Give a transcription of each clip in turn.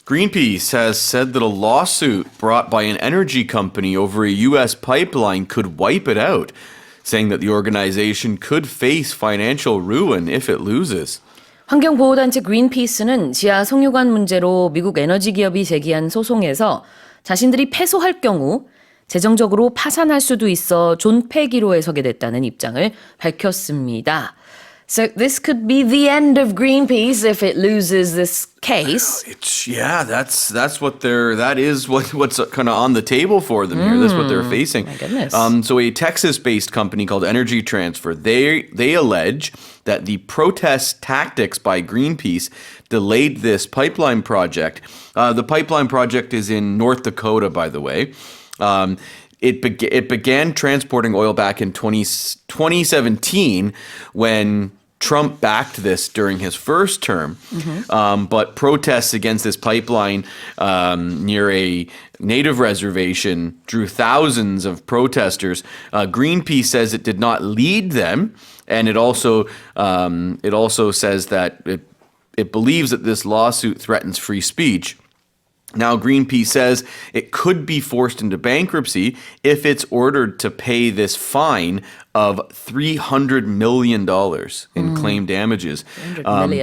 Greenpeace has said that a lawsuit brought by an energy company over a U.S. pipeline could wipe it out, saying that the organization could face financial ruin if it loses. 환경보호단체 그린피스는 지하 송유관 문제로 미국 에너지 기업이 제기한 소송에서 자신들이 패소할 경우 재정적으로 파산할 수도 있어 존폐기로에 서게 됐다는 입장을 밝혔습니다. So this could be the end of Greenpeace if it loses this case. That is what's kind of on the table for them here. That's what they're facing. My goodness. So a Texas-based company called Energy Transfer, they allege that the protest tactics by Greenpeace delayed this pipeline project. The pipeline project is in North Dakota, by the way. It began transporting oil back in 2017 when Trump backed this during his first term. But protests against this pipeline near a native reservation drew thousands of protesters. Greenpeace says it did not lead them, and it also says that it believes that this lawsuit threatens free speech. Now, Greenpeace says it could be forced into bankruptcy if it's ordered to pay this fine of $300 million in claim damages.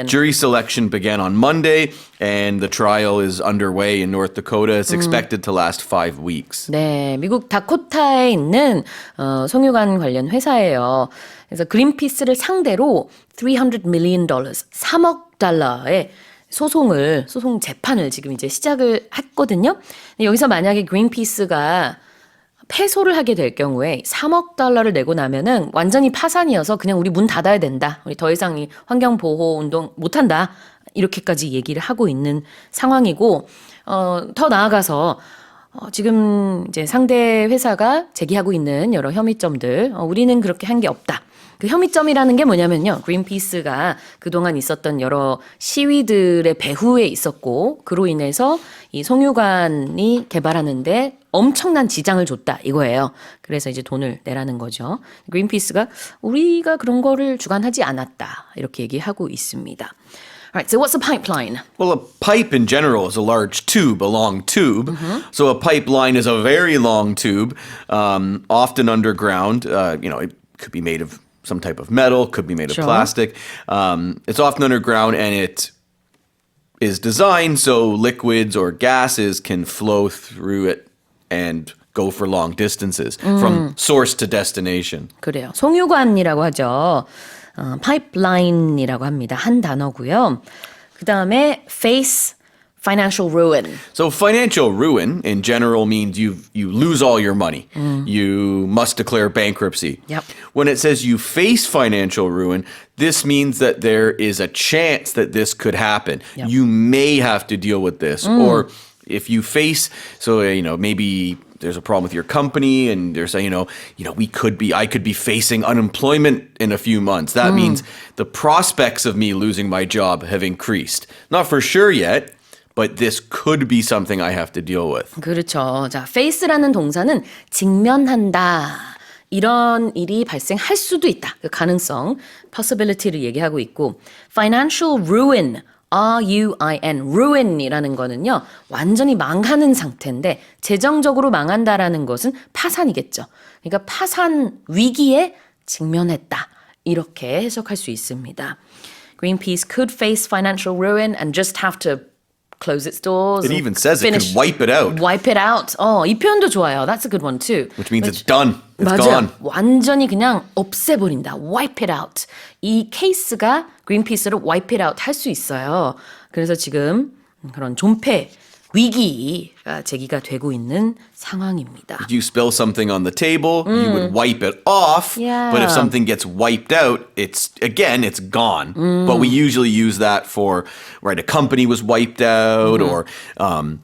Jury selection began on Monday, and the trial is underway in North Dakota. It's expected to last 5 weeks. 네, 미국 다코타에 있는 송유관 관련 회사예요. 그래서 그린피스를 상대로 $300 million, 3억 달러의 소송 재판을 지금 이제 시작을 했거든요. 여기서 만약에 그린피스가 패소를 하게 될 경우에 3억 달러를 내고 나면은 완전히 파산이어서 그냥 우리 문 닫아야 된다. 우리 더 이상 이 환경 보호 운동 못 한다. 이렇게까지 얘기를 하고 있는 상황이고, 더 나아가서 지금 이제 상대 회사가 제기하고 있는 여러 혐의점들, 우리는 그렇게 한 게 없다. 그 혐의점이라는 게 뭐냐면요. 그린피스가 그동안 있었던 여러 시위들의 배후에 있었고, 그로 인해서 이 송유관이 개발하는데 엄청난 지장을 줬다 이거예요. 그래서 이제 돈을 내라는 거죠. 그린피스가 우리가 그런 거를 주관하지 않았다 이렇게 얘기하고 있습니다. Alright, so what's a pipeline? Well, a pipe in general is a large tube, a long tube. So a pipeline is a very long tube, often underground. It could be made of some type of metal, could be made of plastic. It's often underground, and it is designed so liquids or gases can flow through it and go for long distances from source to destination. 그래요. 송유관이라고 하죠. pipeline이라고 합니다. 한 단어고요. 그 다음에 face financial ruin. So financial ruin in general means you lose all your money. You must declare bankruptcy. Yep. When it says you face financial ruin, this means that there is a chance that this could happen. Yep. You may have to deal with this. Or if you face, maybe there's a problem with your company and there's I could be facing unemployment in a few months. That means the prospects of me losing my job have increased. Not for sure yet, but this could be something I have to deal with. 그렇죠. 자, face라는 동사는 직면한다. 이런 일이 발생할 수도 있다. 그 가능성, possibility를 얘기하고 있고, financial ruin, R-U-I-N, ruin이라는 거는요, 완전히 망하는 상태인데, 재정적으로 망한다라는 것은 파산이겠죠. 그러니까 파산 위기에 직면했다. 이렇게 해석할 수 있습니다. Greenpeace could face financial ruin and just have to close its doors. It even says it could wipe it out. Wipe it out. 이 표현도 좋아요. That's a good one too. Which means it's done. It's 맞아요. gone. 완전히 그냥 없애버린다. Wipe it out. 이 케이스가 그린피스를 wipe it out 할 수 있어요. 그래서 지금 그런 존폐 위기가 제기가 되고 있는 상황입니다. If you spill something on the table, you would wipe it off. Yeah. But if something gets wiped out, it's gone. But we usually use that for, a company was wiped out or and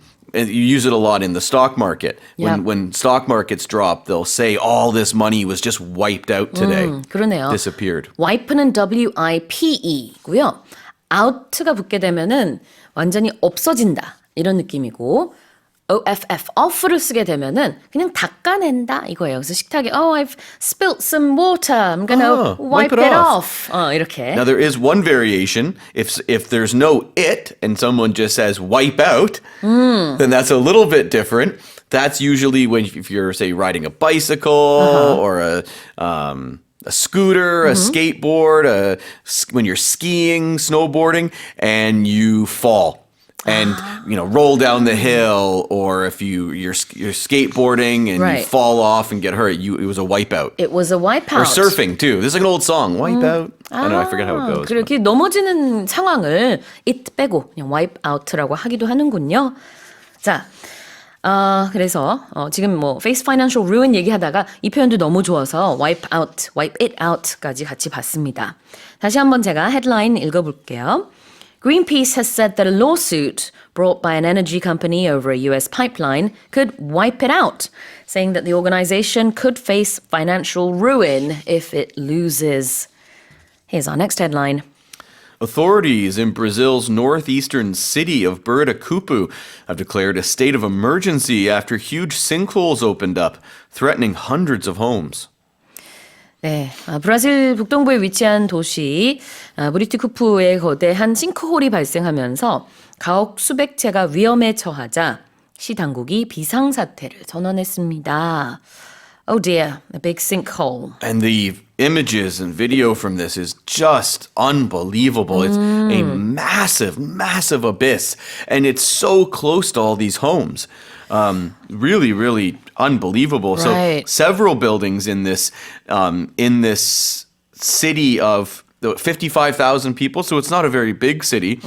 you use it a lot in the stock market. When stock markets drop, they'll say all this money was just wiped out today. 그러네요. Disappeared. wipe는 W-I-P-E고요. out가 붙게 되면은 완전히 없어진다. 이런 느낌이고 OFF, off를 쓰게 되면은 그냥 닦아낸다 이거예요. 그래서 식탁에 I've spilt some water. I'm gonna wipe it off. 이렇게. Now there is one variation. If there's no it and someone just says wipe out, then that's a little bit different. That's usually when if you're say riding a bicycle or a scooter, a skateboard, when you're skiing, snowboarding, and you fall. And roll down the hill, or if you're skateboarding and you fall off and get hurt, it was a wipeout. It was a wipeout. Or surfing too. This is like an old song, wipeout. I don't know, I forget how it goes. 그렇게 넘어지는 상황을 it 빼고 그냥 wipe out라고 하기도 하는군요. 자, 그래서 지금 뭐 face financial ruin 얘기하다가 이 표현도 너무 좋아서 wipe out, wipe it out까지 같이 봤습니다. 다시 한번 제가 헤드라인 읽어볼게요. Greenpeace has said that a lawsuit brought by an energy company over a US pipeline could wipe it out, saying that the organization could face financial ruin if it loses. Here's our next headline. Authorities in Brazil's northeastern city of Buritacupu have declared a state of emergency after huge sinkholes opened up, threatening hundreds of homes. 네, 브라질 북동부에 위치한 도시 브리티쿠프에 거대한 싱크홀이 발생하면서 가옥 수백 채가 위험에 처하자 시 당국이 비상사태를 전원했습니다. Oh dear, a big sinkhole. And the images and video from this is just unbelievable. It's a massive, massive abyss. And it's so close to all these homes. Really, really unbelievable. Right. So several buildings in this city of 55,000 people, so it's not a very big city.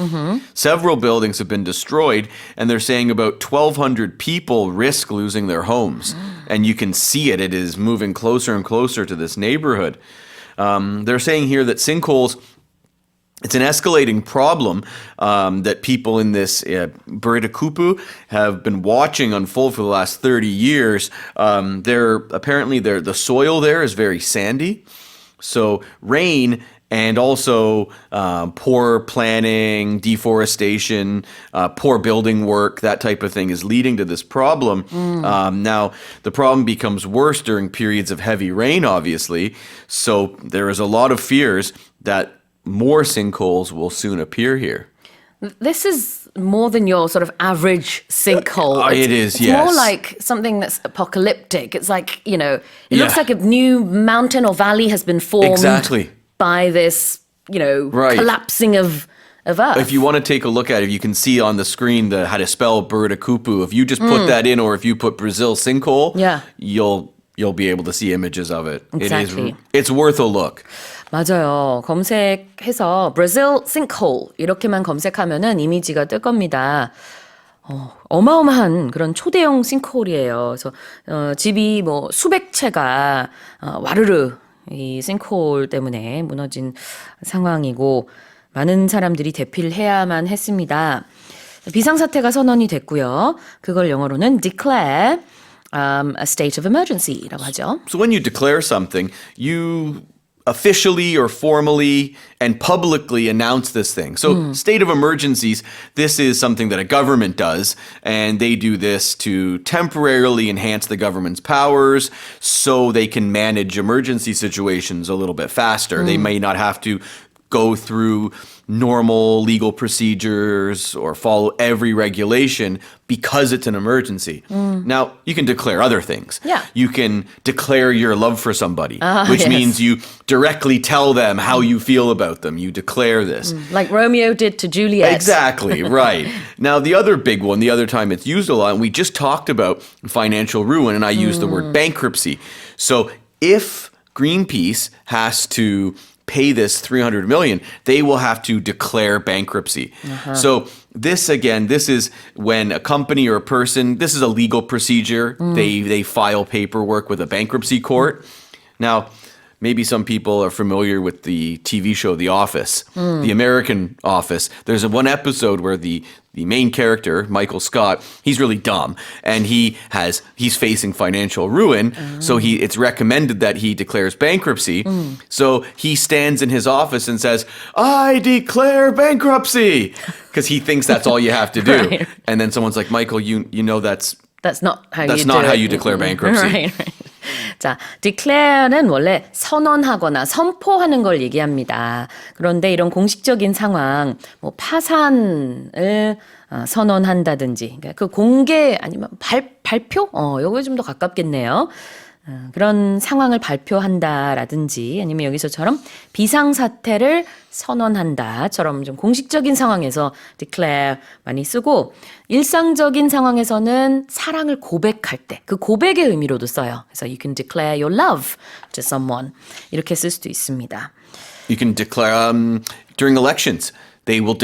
Several buildings have been destroyed, and they're saying about 1,200 people risk losing their homes. And you can see it. It is moving closer and closer to this neighborhood. They're saying here that sinkholes, it's an escalating problem that people in this Buritacupu have been watching unfold for the last 30 years. The soil there is very sandy. So rain and also poor planning, deforestation, poor building work, that type of thing is leading to this problem. Now, the problem becomes worse during periods of heavy rain, obviously. So there is a lot of fears that more sinkholes will soon appear here. This is more than your sort of average sinkhole. It is, it's yes. more like something that's apocalyptic. It's like, it Yeah. looks like a new mountain or valley has been formed Exactly. by this, Right. collapsing of Earth. If you want to take a look at it, you can see on the screen how to spell Buritacupu. If you just put that in, or if you put Brazil sinkhole, Yeah. you'll be able to see images of it. Exactly. It's worth a look. 맞아요. 검색해서 Brazil sinkhole 이렇게만 검색하면은 이미지가 뜰 겁니다. 어마어마한 그런 초대형 싱크홀이에요. 그래서 집이 뭐 수백 채가 와르르 이 싱크홀 때문에 무너진 상황이고 많은 사람들이 대피를 해야만 했습니다. 비상사태가 선언이 됐고요. 그걸 영어로는 declare a state of emergency라고 하죠. So when you declare something, you officially or formally and publicly announce this thing. So state of emergencies, this is something that a government does, and they do this to temporarily enhance the government's powers so they can manage emergency situations a little bit faster. They may not have to go through normal legal procedures or follow every regulation because it's an emergency. Now, you can declare other things. Yeah. You can declare your love for somebody, which yes. means you directly tell them how you feel about them. You declare this. Like Romeo did to Juliet. Exactly, right. Now, the other big one, the other time it's used a lot, and we just talked about financial ruin, and I used the word bankruptcy. So if Greenpeace has to pay this $300 million, they will have to declare bankruptcy. So this is when a company or a person, this is a legal procedure. They file paperwork with a bankruptcy court. Now, maybe some people are familiar with the TV show The Office, the American Office. There's one episode where the main character, Michael Scott, he's really dumb and he's facing financial ruin. So it's recommended that he declares bankruptcy. So he stands in his office and says, "I declare bankruptcy," because he thinks that's all you have to do. Right. And then someone's like, "Michael, you know that's not how That's you not do how it. you declare bankruptcy. Right. 자, declare는 원래 선언하거나 선포하는 걸 얘기합니다. 그런데 이런 공식적인 상황, 뭐 파산을 선언한다든지, 그러니까 그 공개 아니면 발표? 요거에 좀 더 가깝겠네요. 그런 상황을 발표한다라든지 아니면 여기서처럼 비상사태를 선언한다처럼 좀 공식적인 상황에서 declare 많이 쓰고 일상적인 상황에서는 사랑을 고백할 때 그 고백의 의미로도 써요. 그래서 you can declare your love to someone 이렇게 쓸 수도 있습니다. You can declare during elections. They will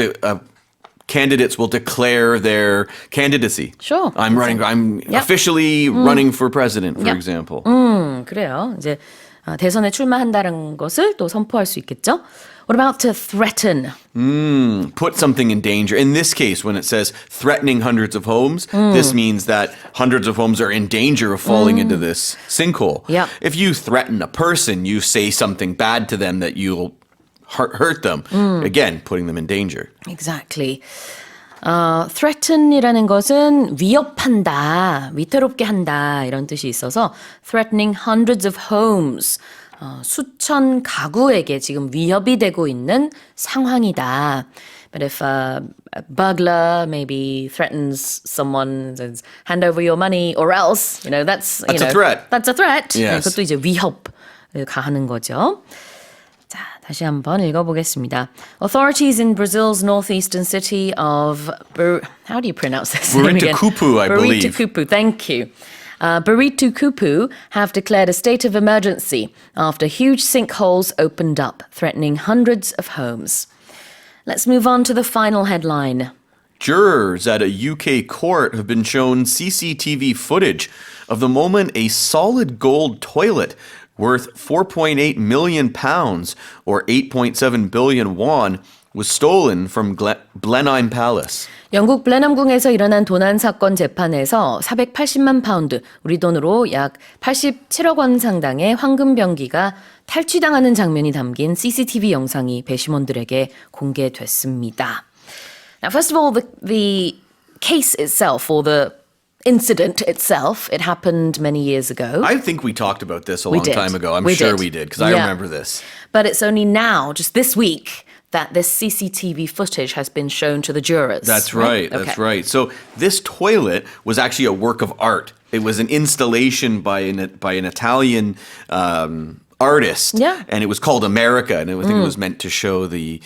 candidates will declare their candidacy. Sure. I'm running. I'm Yep. officially running for president, for Yep. example. 그래요. 이제 대선에 출마한다는 것을 또 선포할 수 있겠죠. What about to threaten? Put something in danger. In this case, when it says threatening hundreds of homes, this means that hundreds of homes are in danger of falling into this sinkhole. Yep. If you threaten a person, you say something bad to them that you'll hurt them. Again, putting them in danger. Exactly. threaten이라는 것은 위협한다, 위태롭게 한다 이런 뜻이 있어서 threatening hundreds of homes, 수천 가구에게 지금 위협이 되고 있는 상황이다. But if a burglar maybe threatens someone, says, hand over your money or else, that's a threat. That's a threat. Yes. 그것도 이제 위협을 가하는 거죠. 자, 다시 한번 읽어보겠습니다. Authorities in Brazil's northeastern city of how do you pronounce this name again? Burrito-Cupu, I believe. Burrito-Cupu, thank you. Burrito-Cupu have declared a state of emergency after huge sinkholes opened up, threatening hundreds of homes. Let's move on to the final headline. Jurors at a UK court have been shown CCTV footage of the moment a solid gold toilet worth £4.8 million or 8.7 billion won was stolen from Blenheim Palace. 영국 블레넘궁에서 일어난 도난 사건 재판에서 480만 파운드, 우리 돈으로 약 87억 원 상당의 황금 병기가 탈취당하는 장면이 담긴 CCTV 영상이 배심원들에게 공개됐습니다. Now, first of all, the case itself or the incident itself, it happened many years ago. I think we talked about this a We long did. time ago. I'm We sure did. we did because I Yeah. remember this. But it's only now, just this week, that this CCTV footage has been shown to the jurors. That's right. That's Okay. right. So this toilet was actually a work of art. It was an installation by an Italian artist. Yeah. And it was called America, and I think it was meant to show the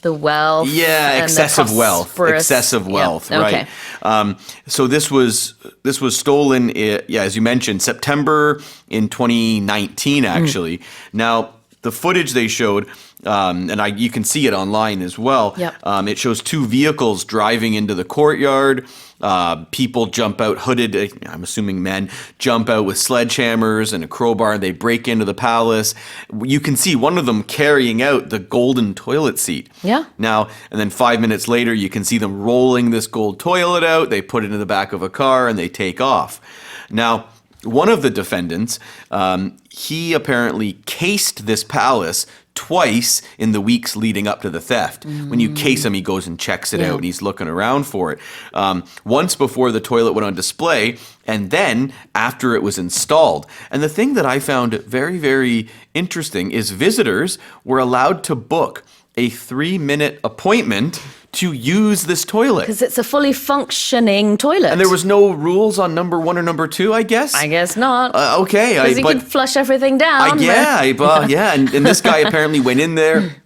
The wealth. and the excessive wealth. prosperous- Excessive Yeah, wealth, okay. right? So this was stolen. As you mentioned, September in 2019. Actually, now the footage they showed, and you can see it online as well. Yep. It shows two vehicles driving into the courtyard. People jump out hooded, I'm assuming men, jump out with sledgehammers and a crowbar, and they break into the palace. You can see one of them carrying out the golden toilet seat. Yeah. Now, and then 5 minutes later, you can see them rolling this gold toilet out. They put it in the back of a car and they take off. Now, one of the defendants, he apparently cased this palace twice in the weeks leading up to the theft. When you case him, he goes and checks it Yeah. out and he's looking around for it. Once before the toilet went on display, and then after it was installed. And the thing that I found very, very interesting is visitors were allowed to book a 3-minute appointment to use this toilet. Because it's a fully functioning toilet. And there was no rules on number 1 or number 2, I guess? I guess not. Okay. Because you can flush everything down. And this guy apparently went in there.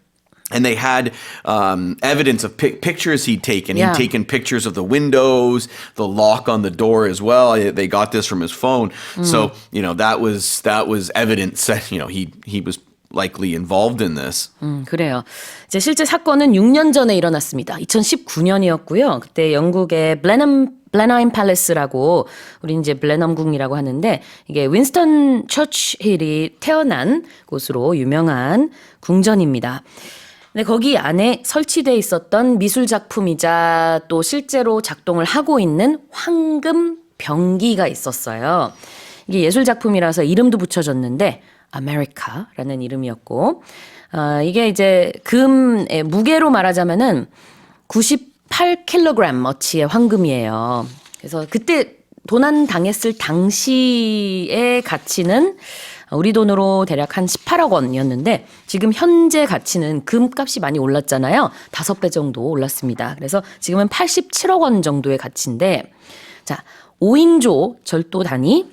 And they had evidence of pictures he'd taken. Yeah. He'd taken pictures of the windows, the lock on the door as well. They got this from his phone. So, that was evidence that, he was likely involved in this. 그래요. 실제 사건은 6년 전에 일어났습니다. 2019년이었고요. 그때 영국의 블레넘 블레나임 팰리스라고 우리 이제 블레넘궁이라고 하는데 이게 윈스턴 처칠이 태어난 곳으로 유명한 궁전입니다. 근데 거기 안에 설치돼 있었던 미술 작품이자 또 실제로 작동을 하고 있는 황금 병기가 있었어요. 이게 예술 작품이라서 이름도 붙여졌는데 아메리카라는 이름이었고 이게 이제 금의 무게로 말하자면은 98kg 어치의 황금이에요. 그래서 그때 도난 당했을 당시의 가치는 우리 돈으로 대략 한 18억 원이었는데 지금 현재 가치는 금값이 많이 올랐잖아요. 5배 정도 올랐습니다. 그래서 지금은 87억 원 정도의 가치인데 자, 5인조 절도단이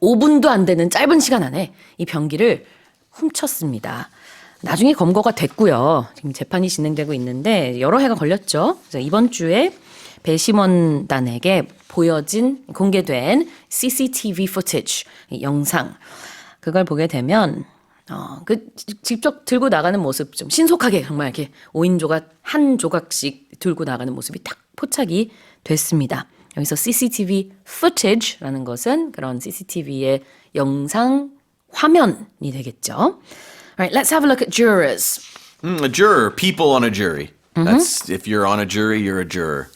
5분도 안 되는 짧은 시간 안에 이 병기를 훔쳤습니다. 나중에 검거가 됐고요. 지금 재판이 진행되고 있는데 여러 해가 걸렸죠. 그래서 이번 주에 배심원단에게 공개된 CCTV footage 영상 그걸 보게 되면 직접 들고 나가는 모습 좀 신속하게 정말 이렇게 5인조가 한 조각씩 들고 나가는 모습이 딱 포착이 됐습니다. 여기서 CCTV footage라는 것은 그런 CCTV의 영상 화면이 되겠죠. Alright, let's have a look at jurors. A juror, people on a jury. That's if you're on a jury, you're a juror.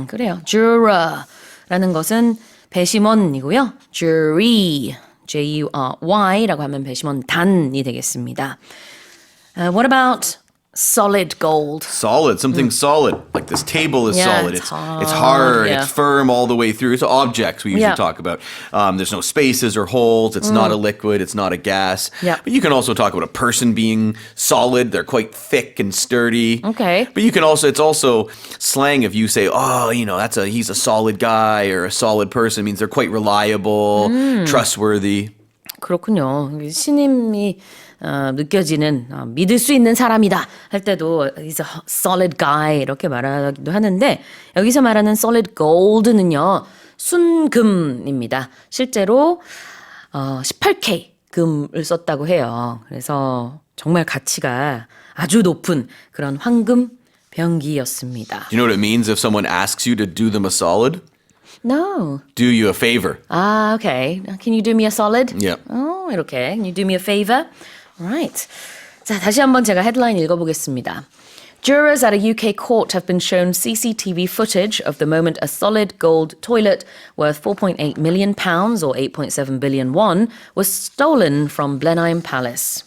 그래요. juror라는 것은 배심원이고요. jury, J-U-R-Y라고 하면 배심원단이 되겠습니다. What about solid gold? Solid, something solid. Like this table is Yeah, solid. it's It's hard, yeah. it's firm all the way through. It's objects we usually Yeah. talk about. There's no spaces or holes. It's not a liquid. It's not a gas. Yeah. But you can also talk about a person being solid. They're quite thick and sturdy. Okay. But you can also, it's also slang if you say, oh, he's a solid guy or a solid person. It means they're quite reliable, trustworthy. 그렇군요. 신임이 느껴지는 믿을 수 있는 사람이다 할 때도 he's a solid guy 이렇게 말하기도 하는데 여기서 말하는 solid gold는요. 순금입니다. 실제로 18K 금을 썼다고 해요. 그래서 정말 가치가 아주 높은 그런 황금 병기였습니다. Do you know what it means if someone asks you to do them a solid? No. Do you a favor. Okay. Can you do me a solid? Yeah. 이렇게. Can you do me a favor? Right. 자, 다시 한번 제가 헤드라인 읽어보겠습니다. Jurors at a UK court have been shown CCTV footage of the moment a solid gold toilet worth £4.8 million or 8.7 billion won was stolen from Blenheim Palace.